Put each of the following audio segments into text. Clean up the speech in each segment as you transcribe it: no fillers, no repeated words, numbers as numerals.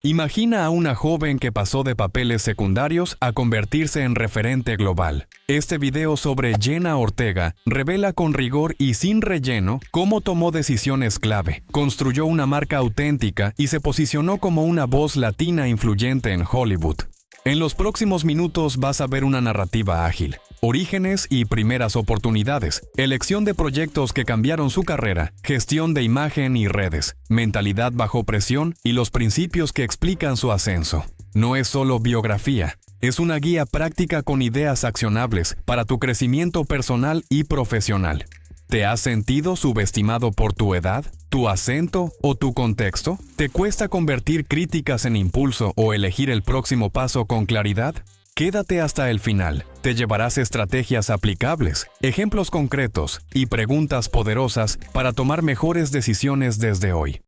Imagina a una joven que pasó de papeles secundarios a convertirse en referente global. Este video sobre Jenna Ortega revela con rigor y sin relleno cómo tomó decisiones clave, construyó una marca auténtica y se posicionó como una voz latina influyente en Hollywood. En los próximos minutos vas a ver una narrativa ágil, orígenes y primeras oportunidades, elección de proyectos que cambiaron su carrera, gestión de imagen y redes, mentalidad bajo presión y los principios que explican su ascenso. No es solo biografía, es una guía práctica con ideas accionables para tu crecimiento personal y profesional. ¿Te has sentido subestimado por tu edad, tu acento o tu contexto? ¿Te cuesta convertir críticas en impulso o elegir el próximo paso con claridad? Quédate hasta el final. Te llevarás estrategias aplicables, ejemplos concretos y preguntas poderosas para tomar mejores decisiones desde hoy.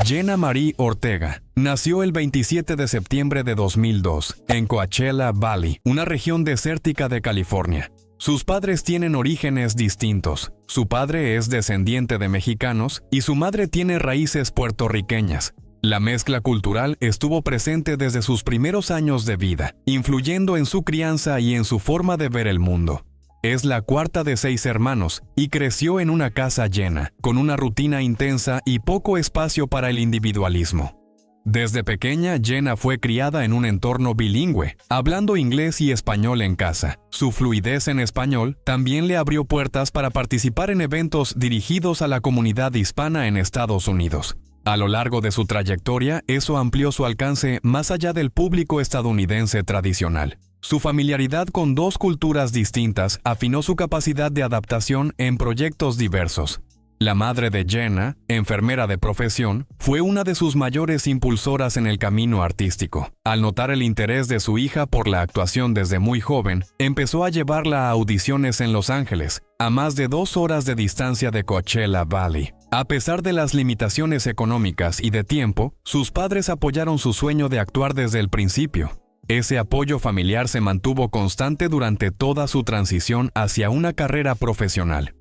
Jenna Marie Ortega nació el 27 de septiembre de 2002 en Coachella Valley, una región desértica de California. Sus padres tienen orígenes distintos. Su padre es descendiente de mexicanos y su madre tiene raíces puertorriqueñas. La mezcla cultural estuvo presente desde sus primeros años de vida, influyendo en su crianza y en su forma de ver el mundo. Es la cuarta de 6 hermanos y creció en una casa llena, con una rutina intensa y poco espacio para el individualismo. Desde pequeña, Jenna fue criada en un entorno bilingüe, hablando inglés y español en casa. Su fluidez en español también le abrió puertas para participar en eventos dirigidos a la comunidad hispana en Estados Unidos. A lo largo de su trayectoria, eso amplió su alcance más allá del público estadounidense tradicional. Su familiaridad con 2 culturas distintas afinó su capacidad de adaptación en proyectos diversos. La madre de Jenna, enfermera de profesión, fue una de sus mayores impulsoras en el camino artístico. Al notar el interés de su hija por la actuación desde muy joven, empezó a llevarla a audiciones en Los Ángeles, a más de 2 horas de distancia de Coachella Valley. A pesar de las limitaciones económicas y de tiempo, sus padres apoyaron su sueño de actuar desde el principio. Ese apoyo familiar se mantuvo constante durante toda su transición hacia una carrera profesional.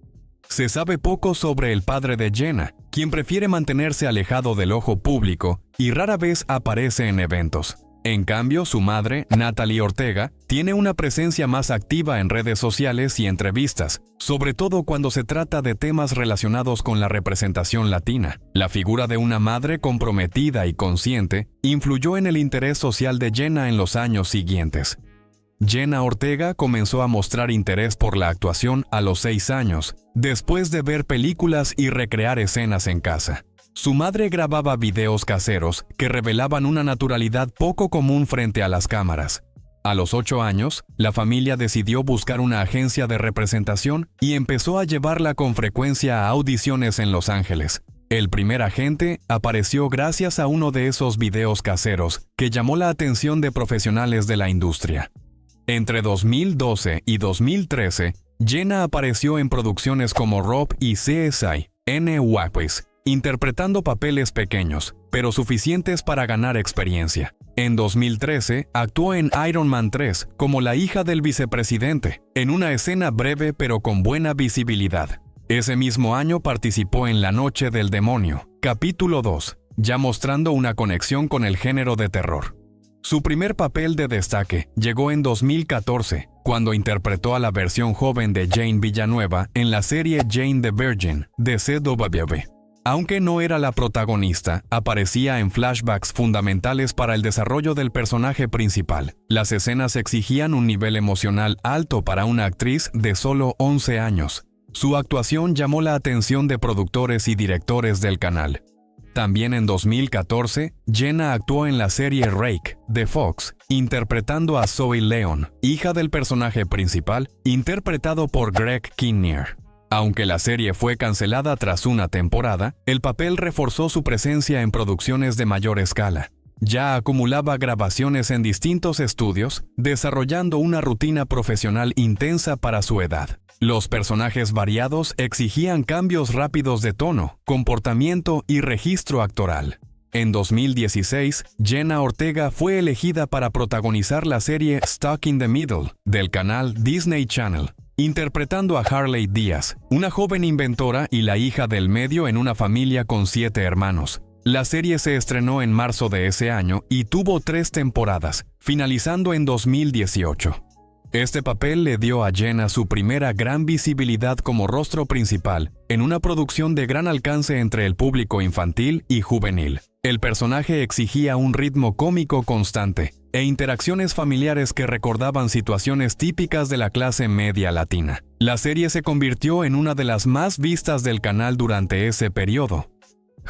Se sabe poco sobre el padre de Jenna, quien prefiere mantenerse alejado del ojo público y rara vez aparece en eventos. En cambio, su madre, Natalie Ortega, tiene una presencia más activa en redes sociales y entrevistas, sobre todo cuando se trata de temas relacionados con la representación latina. La figura de una madre comprometida y consciente influyó en el interés social de Jenna en los años siguientes. Jenna Ortega comenzó a mostrar interés por la actuación a los 6 años, después de ver películas y recrear escenas en casa. Su madre grababa videos caseros que revelaban una naturalidad poco común frente a las cámaras. A los 8 años, la familia decidió buscar una agencia de representación y empezó a llevarla con frecuencia a audiciones en Los Ángeles. El primer agente apareció gracias a uno de esos videos caseros que llamó la atención de profesionales de la industria. Entre 2012 y 2013, Jenna apareció en producciones como Rob y CSI NYPD, interpretando papeles pequeños, pero suficientes para ganar experiencia. En 2013, actuó en Iron Man 3 como la hija del vicepresidente, en una escena breve pero con buena visibilidad. Ese mismo año participó en La Noche del Demonio, capítulo 2, ya mostrando una conexión con el género de terror. Su primer papel de destaque llegó en 2014, cuando interpretó a la versión joven de Jane Villanueva en la serie Jane the Virgin de CW. Aunque no era la protagonista, aparecía en flashbacks fundamentales para el desarrollo del personaje principal. Las escenas exigían un nivel emocional alto para una actriz de solo 11 años. Su actuación llamó la atención de productores y directores del canal. También en 2014, Jenna actuó en la serie Rake, de Fox, interpretando a Zoe Leon, hija del personaje principal, interpretado por Greg Kinnear. Aunque la serie fue cancelada tras una temporada, el papel reforzó su presencia en producciones de mayor escala. Ya acumulaba grabaciones en distintos estudios, desarrollando una rutina profesional intensa para su edad. Los personajes variados exigían cambios rápidos de tono, comportamiento y registro actoral. En 2016, Jenna Ortega fue elegida para protagonizar la serie Stuck in the Middle del canal Disney Channel, interpretando a Harley Díaz, una joven inventora y la hija del medio en una familia con 7 hermanos. La serie se estrenó en marzo de ese año y tuvo 3 temporadas, finalizando en 2018. Este papel le dio a Jenna su primera gran visibilidad como rostro principal en una producción de gran alcance entre el público infantil y juvenil. El personaje exigía un ritmo cómico constante e interacciones familiares que recordaban situaciones típicas de la clase media latina. La serie se convirtió en una de las más vistas del canal durante ese periodo.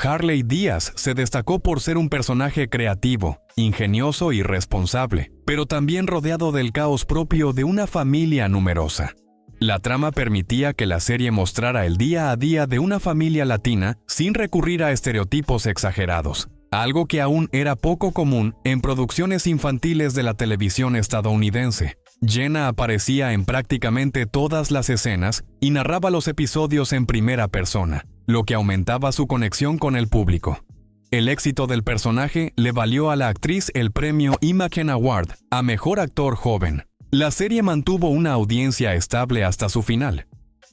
Harley Díaz se destacó por ser un personaje creativo, ingenioso y responsable, pero también rodeado del caos propio de una familia numerosa. La trama permitía que la serie mostrara el día a día de una familia latina sin recurrir a estereotipos exagerados, algo que aún era poco común en producciones infantiles de la televisión estadounidense. Jenna aparecía en prácticamente todas las escenas y narraba los episodios en primera persona, lo que aumentaba su conexión con el público. El éxito del personaje le valió a la actriz el premio Imagen Award a Mejor Actor Joven. La serie mantuvo una audiencia estable hasta su final.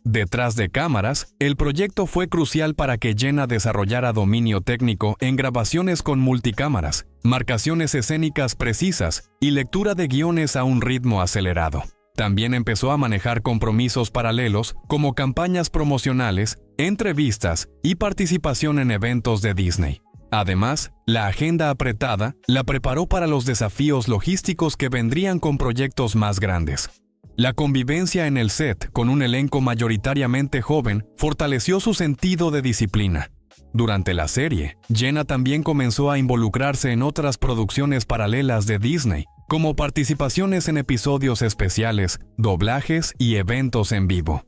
Detrás de cámaras, el proyecto fue crucial para que Jenna desarrollara dominio técnico en grabaciones con multicámaras, marcaciones escénicas precisas y lectura de guiones a un ritmo acelerado. También empezó a manejar compromisos paralelos como campañas promocionales, entrevistas y participación en eventos de Disney. Además, la agenda apretada la preparó para los desafíos logísticos que vendrían con proyectos más grandes. La convivencia en el set con un elenco mayoritariamente joven fortaleció su sentido de disciplina. Durante la serie, Jenna también comenzó a involucrarse en otras producciones paralelas de Disney, como participaciones en episodios especiales, doblajes y eventos en vivo.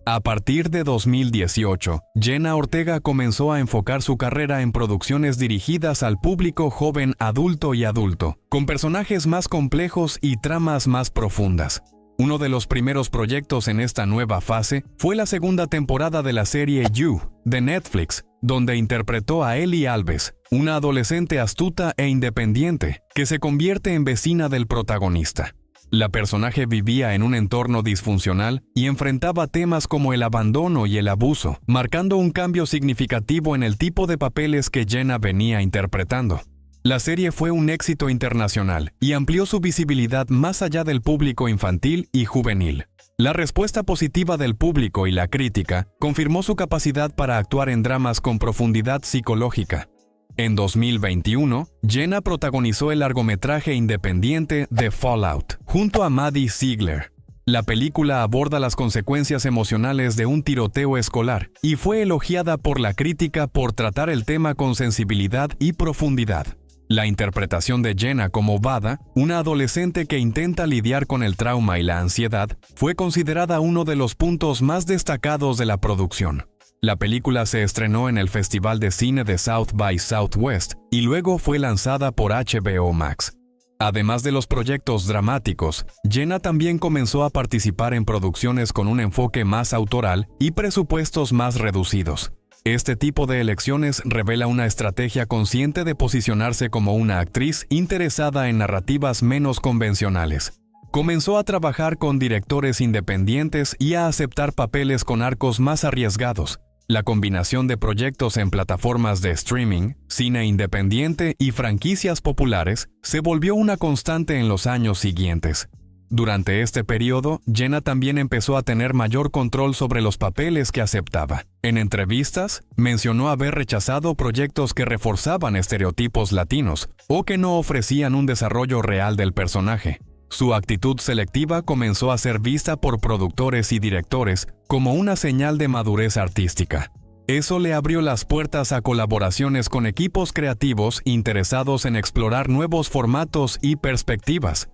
A partir de 2018, Jenna Ortega comenzó a enfocar su carrera en producciones dirigidas al público joven adulto y adulto, con personajes más complejos y tramas más profundas. Uno de los primeros proyectos en esta nueva fase fue la segunda temporada de la serie You, de Netflix, donde interpretó a Ellie Alves, una adolescente astuta e independiente que se convierte en vecina del protagonista. La personaje vivía en un entorno disfuncional y enfrentaba temas como el abandono y el abuso, marcando un cambio significativo en el tipo de papeles que Jenna venía interpretando. La serie fue un éxito internacional y amplió su visibilidad más allá del público infantil y juvenil. La respuesta positiva del público y la crítica confirmó su capacidad para actuar en dramas con profundidad psicológica. En 2021, Jenna protagonizó el largometraje independiente The Fallout, junto a Maddie Ziegler. La película aborda las consecuencias emocionales de un tiroteo escolar y fue elogiada por la crítica por tratar el tema con sensibilidad y profundidad. La interpretación de Jenna como Vada, una adolescente que intenta lidiar con el trauma y la ansiedad, fue considerada uno de los puntos más destacados de la producción. La película se estrenó en el Festival de Cine de South by Southwest y luego fue lanzada por HBO Max. Además de los proyectos dramáticos, Jenna también comenzó a participar en producciones con un enfoque más autoral y presupuestos más reducidos. Este tipo de elecciones revela una estrategia consciente de posicionarse como una actriz interesada en narrativas menos convencionales. Comenzó a trabajar con directores independientes y a aceptar papeles con arcos más arriesgados. La combinación de proyectos en plataformas de streaming, cine independiente y franquicias populares se volvió una constante en los años siguientes. Durante este periodo, Jenna también empezó a tener mayor control sobre los papeles que aceptaba. En entrevistas, mencionó haber rechazado proyectos que reforzaban estereotipos latinos o que no ofrecían un desarrollo real del personaje. Su actitud selectiva comenzó a ser vista por productores y directores como una señal de madurez artística. Eso le abrió las puertas a colaboraciones con equipos creativos interesados en explorar nuevos formatos y perspectivas.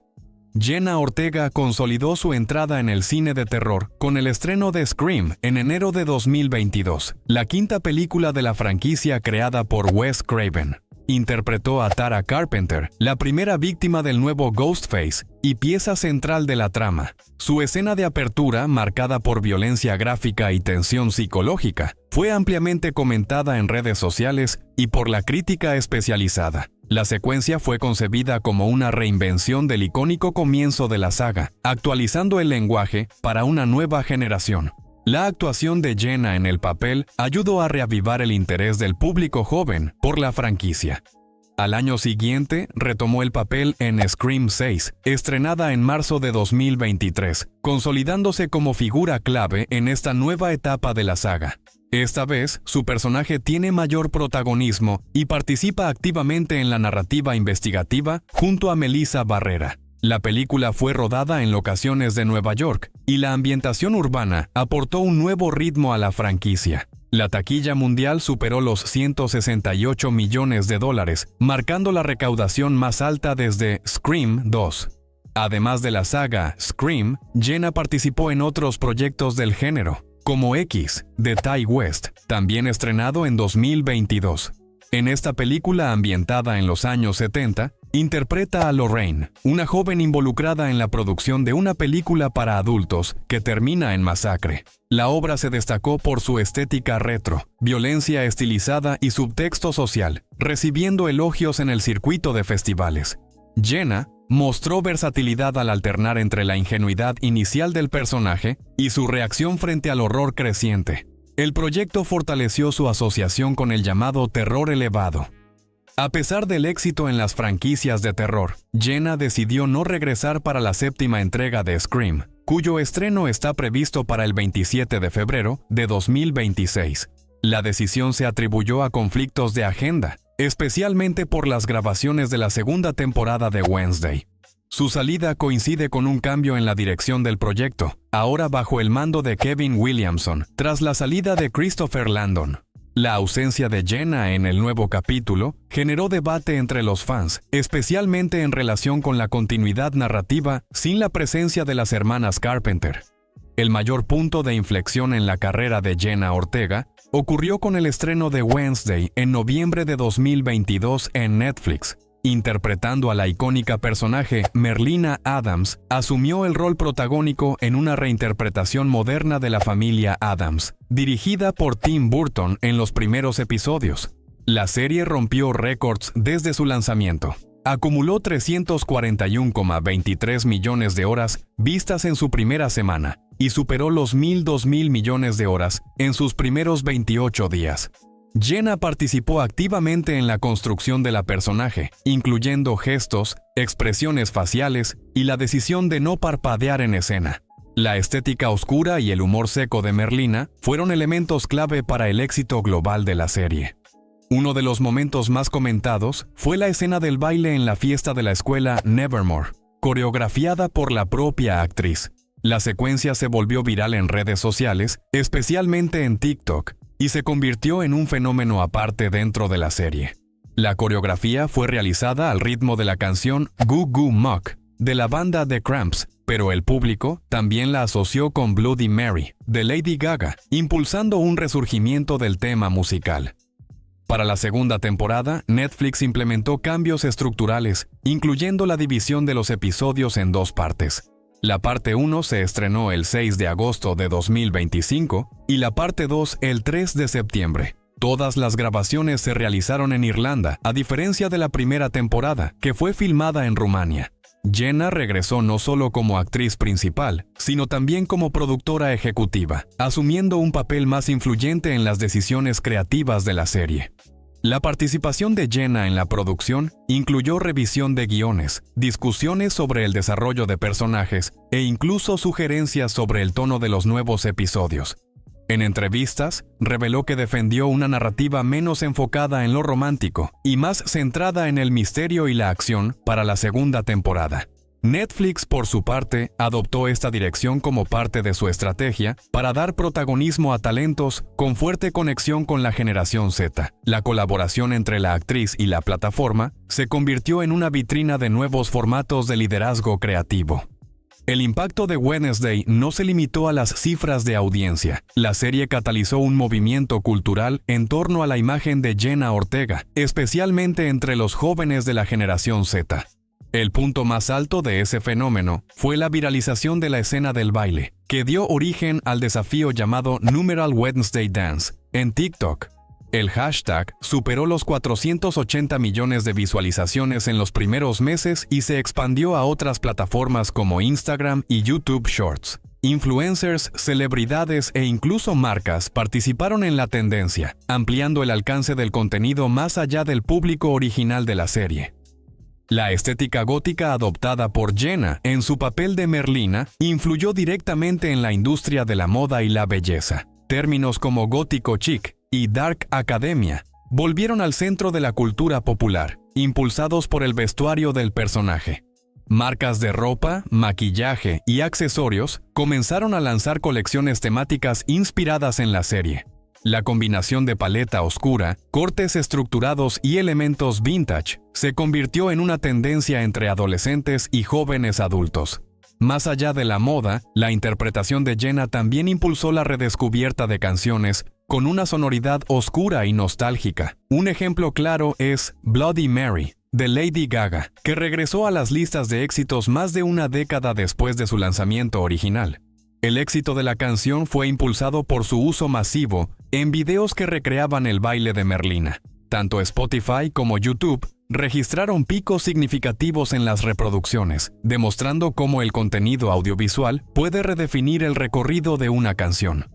Jenna Ortega consolidó su entrada en el cine de terror con el estreno de Scream en enero de 2022, la quinta película de la franquicia creada por Wes Craven. Interpretó a Tara Carpenter, la primera víctima del nuevo Ghostface y pieza central de la trama. Su escena de apertura, marcada por violencia gráfica y tensión psicológica, fue ampliamente comentada en redes sociales y por la crítica especializada. La secuencia fue concebida como una reinvención del icónico comienzo de la saga, actualizando el lenguaje para una nueva generación. La actuación de Jenna en el papel ayudó a reavivar el interés del público joven por la franquicia. Al año siguiente, retomó el papel en Scream VI, estrenada en marzo de 2023, consolidándose como figura clave en esta nueva etapa de la saga. Esta vez, su personaje tiene mayor protagonismo y participa activamente en la narrativa investigativa junto a Melissa Barrera. La película fue rodada en locaciones de Nueva York y la ambientación urbana aportó un nuevo ritmo a la franquicia. La taquilla mundial superó los 168 millones de dólares, marcando la recaudación más alta desde Scream II. Además de la saga Scream, Jenna participó en otros proyectos del género, como X, de Ty West, también estrenado en 2022. En esta película ambientada en los años 70, interpreta a Lorraine, una joven involucrada en la producción de una película para adultos que termina en masacre. La obra se destacó por su estética retro, violencia estilizada y subtexto social, recibiendo elogios en el circuito de festivales. Jenna mostró versatilidad al alternar entre la ingenuidad inicial del personaje y su reacción frente al horror creciente. El proyecto fortaleció su asociación con el llamado terror elevado. A pesar del éxito en las franquicias de terror, Jenna decidió no regresar para la séptima entrega de Scream, cuyo estreno está previsto para el 27 de febrero de 2026. La decisión se atribuyó a conflictos de agenda, especialmente por las grabaciones de la segunda temporada de Wednesday. Su salida coincide con un cambio en la dirección del proyecto, ahora bajo el mando de Kevin Williamson, tras la salida de Christopher Landon. La ausencia de Jenna en el nuevo capítulo generó debate entre los fans, especialmente en relación con la continuidad narrativa sin la presencia de las hermanas Carpenter. El mayor punto de inflexión en la carrera de Jenna Ortega ocurrió con el estreno de Wednesday en noviembre de 2022 en Netflix. Interpretando a la icónica personaje Merlina Addams, asumió el rol protagónico en una reinterpretación moderna de la familia Addams, dirigida por Tim Burton en los primeros episodios. La serie rompió récords desde su lanzamiento. Acumuló 341,23 millones de horas vistas en su primera semana y superó los 2.000 millones de horas en sus primeros 28 días. Jenna participó activamente en la construcción de la personaje, incluyendo gestos, expresiones faciales y la decisión de no parpadear en escena. La estética oscura y el humor seco de Merlina fueron elementos clave para el éxito global de la serie. Uno de los momentos más comentados fue la escena del baile en la fiesta de la escuela Nevermore, coreografiada por la propia actriz. La secuencia se volvió viral en redes sociales, especialmente en TikTok, y se convirtió en un fenómeno aparte dentro de la serie. La coreografía fue realizada al ritmo de la canción Goo Goo Muck de la banda The Cramps, pero el público también la asoció con Bloody Mary de Lady Gaga, impulsando un resurgimiento del tema musical. Para la segunda temporada, Netflix implementó cambios estructurales, incluyendo la división de los episodios en dos partes. La parte 1 se estrenó el 6 de agosto de 2025 y la parte 2 el 3 de septiembre. Todas las grabaciones se realizaron en Irlanda, a diferencia de la primera temporada, que fue filmada en Rumania. Jenna regresó no solo como actriz principal, sino también como productora ejecutiva, asumiendo un papel más influyente en las decisiones creativas de la serie. La participación de Jenna en la producción incluyó revisión de guiones, discusiones sobre el desarrollo de personajes e incluso sugerencias sobre el tono de los nuevos episodios. En entrevistas, reveló que defendió una narrativa menos enfocada en lo romántico y más centrada en el misterio y la acción para la segunda temporada. Netflix, por su parte, adoptó esta dirección como parte de su estrategia para dar protagonismo a talentos con fuerte conexión con la generación Z. La colaboración entre la actriz y la plataforma se convirtió en una vitrina de nuevos formatos de liderazgo creativo. El impacto de Wednesday no se limitó a las cifras de audiencia. La serie catalizó un movimiento cultural en torno a la imagen de Jenna Ortega, especialmente entre los jóvenes de la generación Z. El punto más alto de ese fenómeno fue la viralización de la escena del baile, que dio origen al desafío llamado Numeral Wednesday Dance en TikTok. El hashtag superó los 480 millones de visualizaciones en los primeros meses y se expandió a otras plataformas como Instagram y YouTube Shorts. Influencers, celebridades e incluso marcas participaron en la tendencia, ampliando el alcance del contenido más allá del público original de la serie. La estética gótica adoptada por Jenna en su papel de Merlina influyó directamente en la industria de la moda y la belleza. Términos como gótico chic y dark academia volvieron al centro de la cultura popular, impulsados por el vestuario del personaje. Marcas de ropa, maquillaje y accesorios comenzaron a lanzar colecciones temáticas inspiradas en la serie. La combinación de paleta oscura, cortes estructurados y elementos vintage se convirtió en una tendencia entre adolescentes y jóvenes adultos. Más allá de la moda, la interpretación de Jenna también impulsó la redescubierta de canciones con una sonoridad oscura y nostálgica. Un ejemplo claro es Bloody Mary, de Lady Gaga, que regresó a las listas de éxitos más de una década después de su lanzamiento original. El éxito de la canción fue impulsado por su uso masivo en videos que recreaban el baile de Merlina. Tanto Spotify como YouTube registraron picos significativos en las reproducciones, demostrando cómo el contenido audiovisual puede redefinir el recorrido de una canción.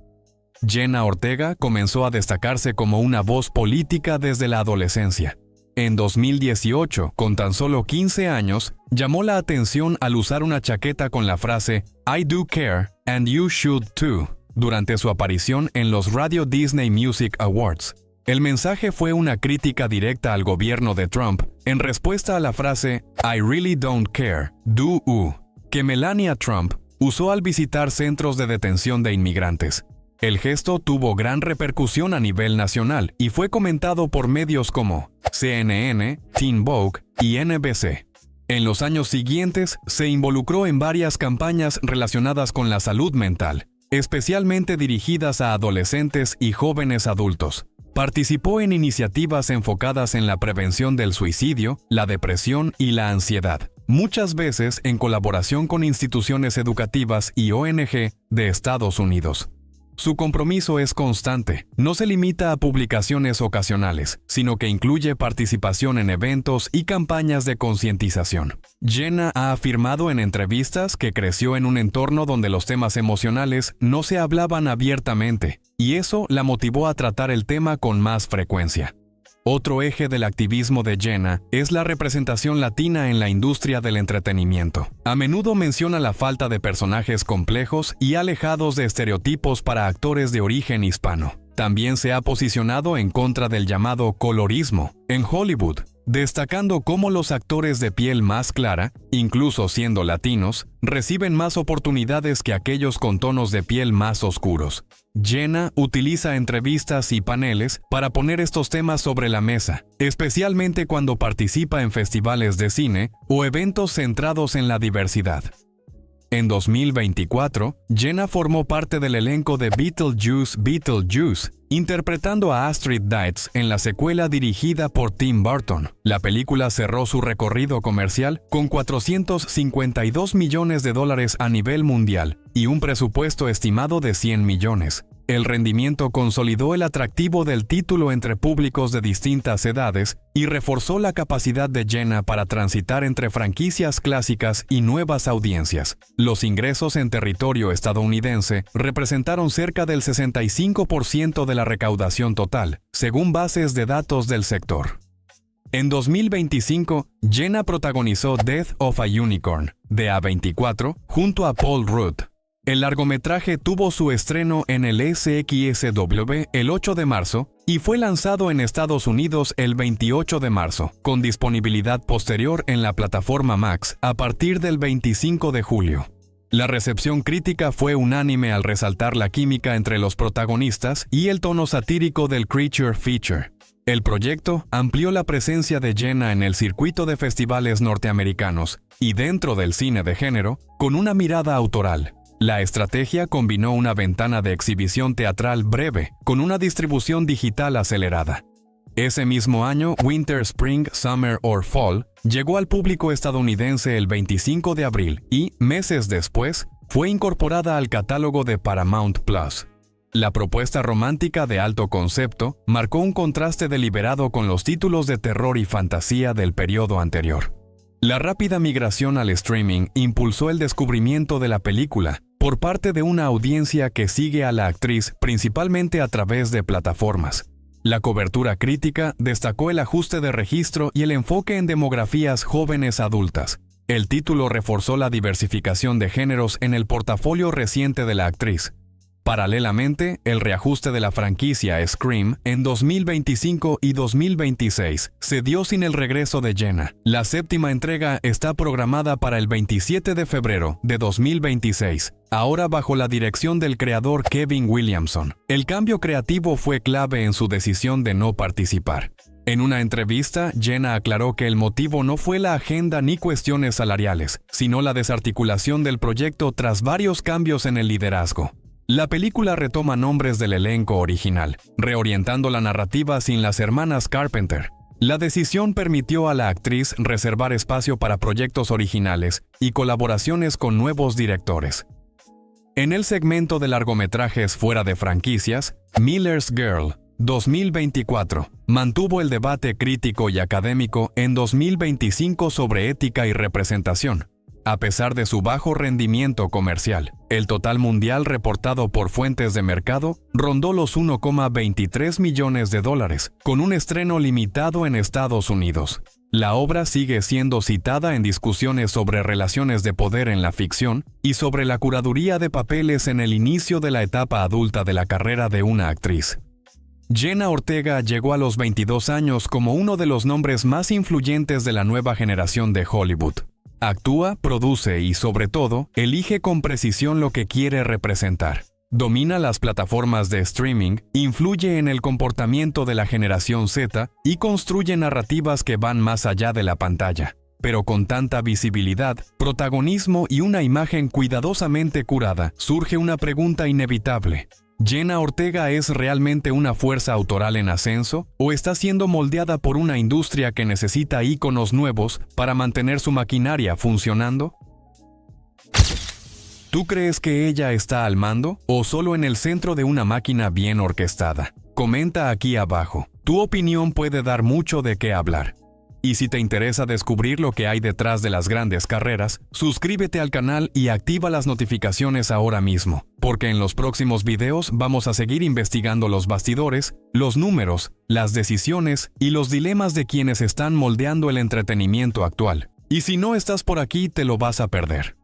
Jenna Ortega comenzó a destacarse como una voz política desde la adolescencia. En 2018, con tan solo 15 años, llamó la atención al usar una chaqueta con la frase "I do care, and you should too", durante su aparición en los Radio Disney Music Awards. El mensaje fue una crítica directa al gobierno de Trump en respuesta a la frase "I really don't care, do you", que Melania Trump usó al visitar centros de detención de inmigrantes. El gesto tuvo gran repercusión a nivel nacional y fue comentado por medios como CNN, Teen Vogue y NBC. En los años siguientes, se involucró en varias campañas relacionadas con la salud mental, especialmente dirigidas a adolescentes y jóvenes adultos. Participó en iniciativas enfocadas en la prevención del suicidio, la depresión y la ansiedad, muchas veces en colaboración con instituciones educativas y ONG de Estados Unidos. Su compromiso es constante, no se limita a publicaciones ocasionales, sino que incluye participación en eventos y campañas de concientización. Jenna ha afirmado en entrevistas que creció en un entorno donde los temas emocionales no se hablaban abiertamente, y eso la motivó a tratar el tema con más frecuencia. Otro eje del activismo de Jenna es la representación latina en la industria del entretenimiento. A menudo menciona la falta de personajes complejos y alejados de estereotipos para actores de origen hispano. También se ha posicionado en contra del llamado colorismo en Hollywood, destacando cómo los actores de piel más clara, incluso siendo latinos, reciben más oportunidades que aquellos con tonos de piel más oscuros. Jenna utiliza entrevistas y paneles para poner estos temas sobre la mesa, especialmente cuando participa en festivales de cine o eventos centrados en la diversidad. En 2024, Jenna formó parte del elenco de Beetlejuice, interpretando a Astrid Dietz en la secuela dirigida por Tim Burton. La película cerró su recorrido comercial con $452 millones a nivel mundial y un presupuesto estimado de 100 millones. El rendimiento consolidó el atractivo del título entre públicos de distintas edades y reforzó la capacidad de Jenna para transitar entre franquicias clásicas y nuevas audiencias. Los ingresos en territorio estadounidense representaron cerca del 65% de la recaudación total, según bases de datos del sector. En 2025, Jenna protagonizó Death of a Unicorn, de A24, junto a Paul Rudd. El largometraje tuvo su estreno en el SXSW el 8 de marzo y fue lanzado en Estados Unidos el 28 de marzo, con disponibilidad posterior en la plataforma Max a partir del 25 de julio. La recepción crítica fue unánime al resaltar la química entre los protagonistas y el tono satírico del creature feature. El proyecto amplió la presencia de Jenna en el circuito de festivales norteamericanos y dentro del cine de género con una mirada autoral. La estrategia combinó una ventana de exhibición teatral breve con una distribución digital acelerada. Ese mismo año, Winter, Spring, Summer or Fall llegó al público estadounidense el 25 de abril y, meses después, fue incorporada al catálogo de Paramount Plus. La propuesta romántica de alto concepto marcó un contraste deliberado con los títulos de terror y fantasía del periodo anterior. La rápida migración al streaming impulsó el descubrimiento de la película, por parte de una audiencia que sigue a la actriz principalmente a través de plataformas. La cobertura crítica destacó el ajuste de registro y el enfoque en demografías jóvenes adultas. El título reforzó la diversificación de géneros en el portafolio reciente de la actriz. Paralelamente, el reajuste de la franquicia Scream en 2025 y 2026 se dio sin el regreso de Jenna. La séptima entrega está programada para el 27 de febrero de 2026, ahora bajo la dirección del creador Kevin Williamson. El cambio creativo fue clave en su decisión de no participar. En una entrevista, Jenna aclaró que el motivo no fue la agenda ni cuestiones salariales, sino la desarticulación del proyecto tras varios cambios en el liderazgo. La película retoma nombres del elenco original, reorientando la narrativa sin las hermanas Carpenter. La decisión permitió a la actriz reservar espacio para proyectos originales y colaboraciones con nuevos directores. En el segmento de largometrajes fuera de franquicias, Miller's Girl, 2024, mantuvo el debate crítico y académico en 2025 sobre ética y representación. A pesar de su bajo rendimiento comercial, el total mundial reportado por fuentes de mercado rondó los $1,23 millones, con un estreno limitado en Estados Unidos. La obra sigue siendo citada en discusiones sobre relaciones de poder en la ficción y sobre la curaduría de papeles en el inicio de la etapa adulta de la carrera de una actriz. Jenna Ortega llegó a los 22 años como uno de los nombres más influyentes de la nueva generación de Hollywood. Actúa, produce y, sobre todo, elige con precisión lo que quiere representar. Domina las plataformas de streaming, influye en el comportamiento de la generación Z y construye narrativas que van más allá de la pantalla. Pero con tanta visibilidad, protagonismo y una imagen cuidadosamente curada, surge una pregunta inevitable. ¿Jenna Ortega es realmente una fuerza autoral en ascenso o está siendo moldeada por una industria que necesita íconos nuevos para mantener su maquinaria funcionando? ¿Tú crees que ella está al mando o solo en el centro de una máquina bien orquestada? Comenta aquí abajo. Tu opinión puede dar mucho de qué hablar. Y si te interesa descubrir lo que hay detrás de las grandes carreras, suscríbete al canal y activa las notificaciones ahora mismo, porque en los próximos videos vamos a seguir investigando los bastidores, los números, las decisiones y los dilemas de quienes están moldeando el entretenimiento actual. Y si no estás por aquí, te lo vas a perder.